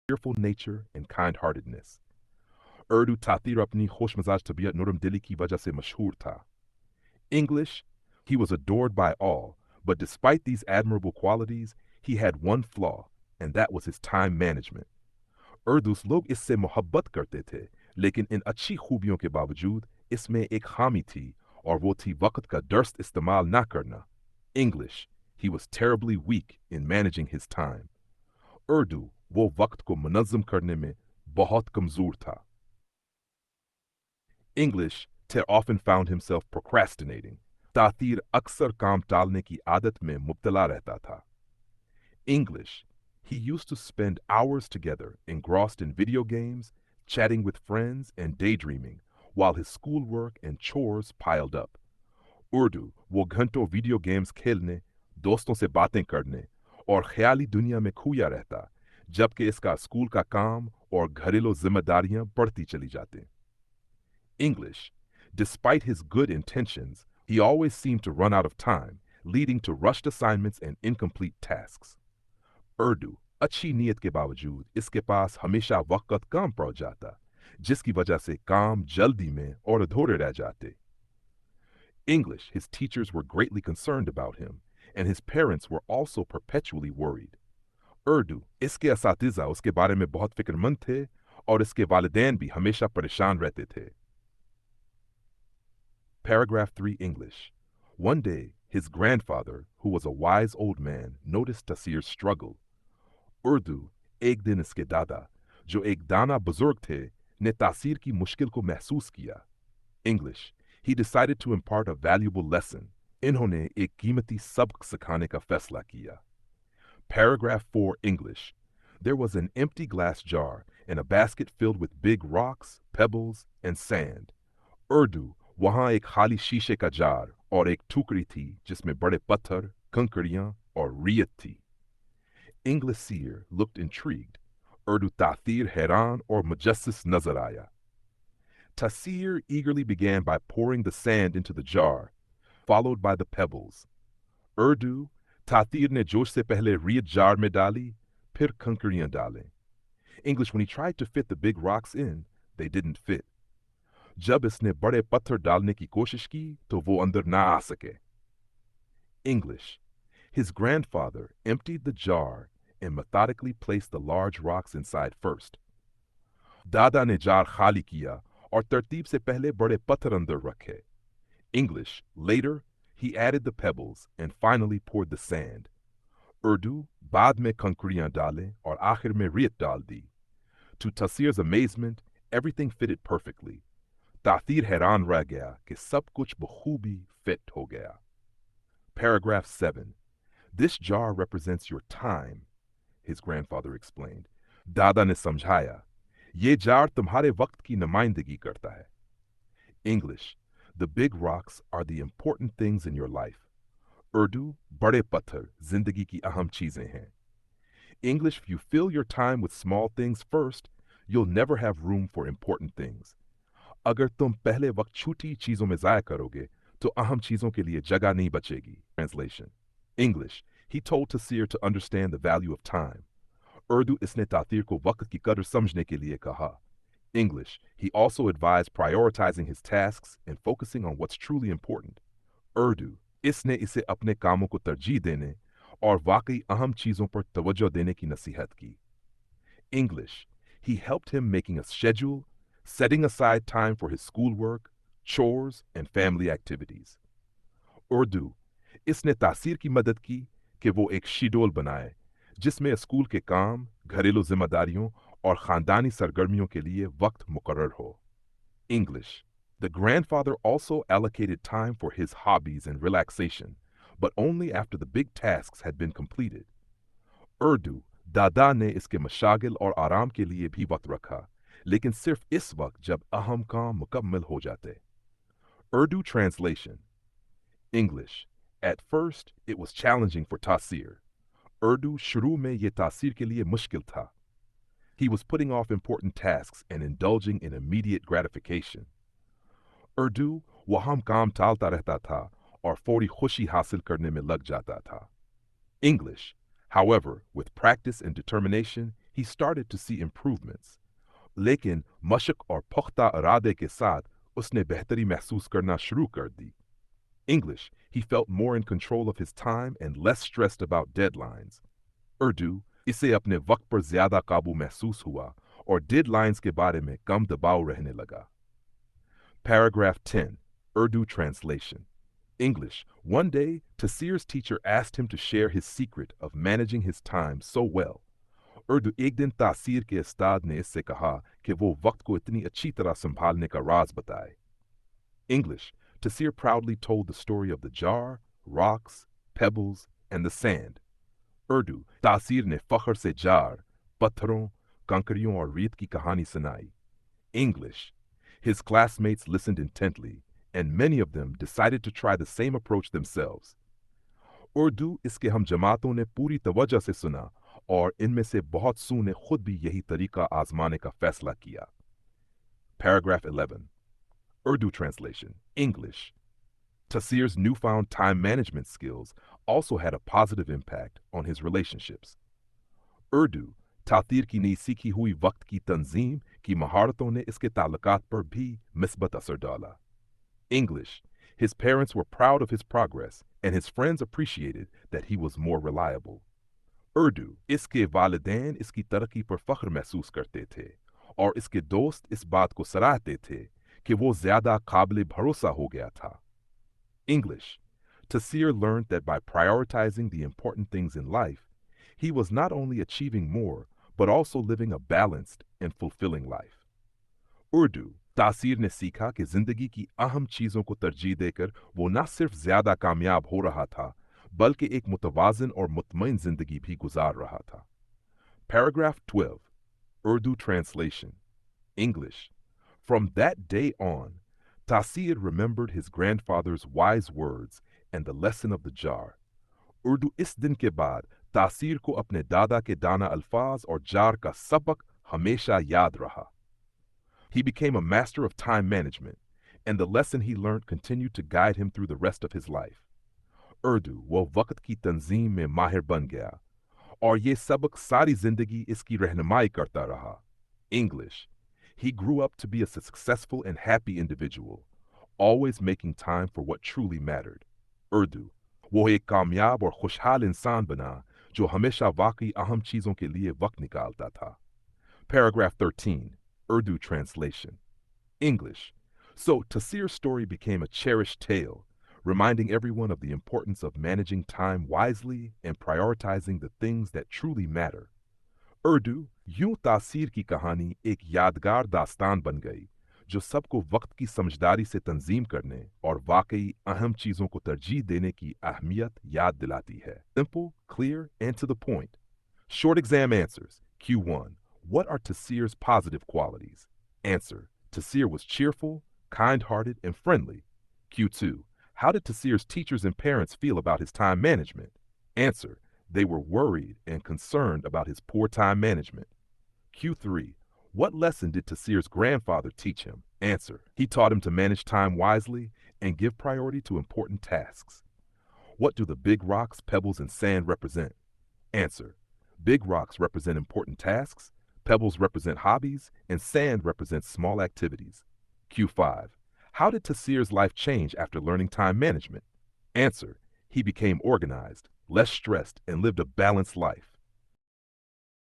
cheerful nature and kind-heartedness. Urdu तातीर अपनी खुशमिजाज तबीयत नरम दिली की वजह से मशहूर था. English, he was adored by all, but despite these admirable qualities, he had one flaw, and that was his time management. उर्दूस लोग इससे मोहब्बत करते थे, लेकिन इन अच्छी खूबियों के बावजूद इसमें एक खामी थी, और वो थी वक्त का दुरुस्त इस्तेमाल ना करना. English, he was terribly weak in managing his time. Urdu, वो वक्त को मुनज़्ज़म करने में बहुत कमज़ोर था. English, Ter often found himself procrastinating. तातीर अक्सर काम टालने की आदत में मुब्तला रहता था. English, he used to spend hours together engrossed in video games, chatting with friends, and daydreaming, while his schoolwork and chores piled up. Urdu, वो घंटों video games खेलने, दोस्तों से बातें करने और ख्याली दुनिया में खोया रहता, जबकि इसका स्कूल का काम और घरेलू जिम्मेदारियां बढ़ती चली जाती. English, despite his good intentions, he always seemed to run out of time, leading to rushed assignments and incomplete tasks. Urdu, अच्छी नीयत के बावजूद इसके पास हमेशा वक्त कम पड़ जाता, जिसकी वजह से काम जल्दी में और अधूरे रह जाते. English, his teachers were greatly concerned about him, and his parents were also perpetually worried. Urdu, इसके असातिज़ा उसके बारे में बहुत फिक्रमंद थे और इसके वालिदैन भी हमेशा परेशान रहते थे. Paragraph 3 English. One day, his grandfather, who was a wise old man, noticed Tasir's struggle. Urdu, एक दिन इसके दादा, जो एक दाना बुजुर्ग थे, ने तासीर की मुश्किल को महसूस किया. English, he decided to impart a valuable lesson. इन्होंने एक कीमती सबक सिखाने का फैसला किया. Paragraph 4 English. There was an empty glass jar and a basket filled with big rocks, pebbles, and sand. Urdu, वहां एक खाली शीशे का जार और एक टुकड़ी थी जिसमें बड़े पत्थर, कंकड़ियां और रेत थी. English seer looked intrigued. Urdu तातीर हैरान और मुजस्सिस नजर आया. Tasir eagerly began by pouring the sand into the jar, followed by the pebbles. Urdu, तातीर ने जोश से पहले रेत jar में डाली, फिर कंकड़ियां डालें. English, when he tried to fit the big rocks in, they didn't fit. जब इसने बड़े पत्थर डालने की कोशिश की तो वो अंदर ना आ सके. English, his grandfather emptied the jar and methodically placed the large rocks inside first. दादा ने जार खाली किया और तरतीब से पहले बड़े पत्थर अंदर रखे. English, later, he added the pebbles and finally poured the sand. Urdu, बाद में कंकड़ियां डाले और आखिर में रेत डाल दी. To Tasir's amazement, everything fitted perfectly. तातीर हैरान रह गया कि सब कुछ बखूबी fit हो गया. Paragraph 7. This jar represents your time, his grandfather explained. दादा ने समझाया, ये जार तुम्हारे वक्त की नुमाइंदगी करता है. English, the big rocks are the important things in your life. Urdu, बड़े पत्थर जिंदगी की अहम चीजें हैं. English, if you fill your time with small things first, you'll never have room for important things. अगर तुम पहले वक्त छोटी चीजों में जाया करोगे, तो अहम चीजों के लिए जगह नहीं बचेगी. Translation. English, he told Tasir to understand the value of time. Urdu, इसने तातीर को वक्त की कदर समझने के लिए कहा. English, he also advised prioritizing his tasks and focusing on what's truly important. Urdu, इसने इसे अपने कामों को तरजीह देने और वाकई अहम चीजों पर तवज्जो देने की नसीहत की. English, he helped him making a schedule, setting aside time for his schoolwork, chores, and family activities. Urdu, इसने तासीर की मदद की कि वो एक शेड्यूल बनाए, जिसमें स्कूल के काम, घरेलू जिम्मेदारियों और खानदानी सरगर्मियों के लिए वक्त मुकर्रर हो. English, the grandfather also allocated time for his hobbies and relaxation, but only after the big tasks had been completed. Urdu, दादा ने इसके मशागिल और आराम के लिए भी वक्त रखा, लेकिन सिर्फ इस वक्त जब अहम काम मुकम्मल हो जाते. Urdu translation. English, at first it was challenging for Tasir. Urdu शुरू में ये तासीर के लिए मुश्किल था. He was putting off important tasks and indulging in immediate gratification. Urdu, वो हम काम टालता रहता था और फौरी खुशी हासिल करने में लग जाता था. English, however, with practice and determination, he started to see improvements. लेकिन मशक और पुख्ता इरादे के साथ उसने बेहतरी महसूस करना शुरू कर दी. English, he felt more in control of his time and less stressed about deadlines. Urdu, इसे अपने वक्त पर ज्यादा काबू महसूस हुआ और deadlines के बारे में कम दबाव रहने लगा. Paragraph 10, Urdu translation. English, one day, Taseer's teacher asked him to share his secret of managing his time so well. Urdu एक दिन तासीर के उस्ताद ने इससे कहा कि वो वक्त को इतनी अच्छी तरह संभालने का राज बताए. English, Taseer proudly told the story of the jar, rocks, pebbles, and the sand. Urdu, तासीर ने फख्र से जार, पत्थरों, कंकरियों और रेत की कहानी सुनाई. English, his classmates listened intently, and many of them decided to try the same approach themselves. Urdu इसके हम जमातों ने पूरी तवज्जो से सुना और इनमें से बहुत सू ने खुद भी यही तरीका आजमाने का फैसला किया. Paragraph 11. Urdu translation. English. Taseer's newfound time management skills also had a positive impact on his relationships. Urdu, तासीर की नई सीखी हुई वक्त की तंजीम की महारतों ने इसके ताल्लुकात पर भी मिस्बत असर डाला. English. His parents were proud of his progress and his friends appreciated that he was more reliable. Urdu, इसके वालिदैन इसकी तरक्की पर फख्र महसूस करते थे और इसके दोस्त इस बात को सराहते थे कि वो ज्यादा काबिल भरोसा हो गया था. English. Taseer learned that by prioritizing the important things in life, he was not only achieving more, but also living a balanced and fulfilling life. Urdu, तासीर ने सीखा कि जिंदगी की अहम चीजों को तरजीह देकर वो न सिर्फ ज्यादा कामयाब हो रहा था, बल्कि एक मुतवाज़िन और मुतमईन जिंदगी भी गुजार रहा था. Paragraph 12. Urdu translation. English. From that day on, Taseer remembered his grandfather's wise words and the lesson of the jar. Urdu इस दिन के बाद तासीर को अपने दादा के दाना अल्फाज और जार का सबक हमेशा याद रहा. He became a master of time management, and the lesson he learned continued to guide him through the rest of his life. Urdu वो वक्त की तंजीम में माहिर बन गया और ये सबक सारी जिंदगी इसकी रहनुमाई करता रहा. English. He grew up to be a successful and happy individual, always making time for what truly mattered. Urdu, वो एक कामयाब और खुशहाल इंसान बना जो हमेशा वाकई अहम चीजों के लिए वक्त निकालता था. Paragraph 13. Urdu translation. English. So Taseer's story became a cherished tale, reminding everyone of the importance of managing time wisely and prioritizing the things that truly matter. Urdu यूं तासीर की कहानी एक यादगार दास्तान बन गई जो सबको वक्त की समझदारी से तंजीम करने और वाकई अहम चीजों को तरजीह देने की अहमियत याद दिलाती है. Simple, clear, and to the point. Short exam answers. Q1. What are Taseer's positive qualities? Answer. Taseer was cheerful, kind-hearted, and friendly. Q2. How did Taseer's teachers and parents feel about his time management? Answer. They were worried and concerned about his poor time management. Q3. What lesson did Taseer's grandfather teach him? Answer. He taught him to manage time wisely and give priority to important tasks. What do the big rocks, pebbles, and sand represent? Answer. Big rocks represent important tasks, pebbles represent hobbies, and sand represents small activities. Q5. How did Taseer's life change after learning time management? Answer. He became organized, less stressed, and lived a balanced life.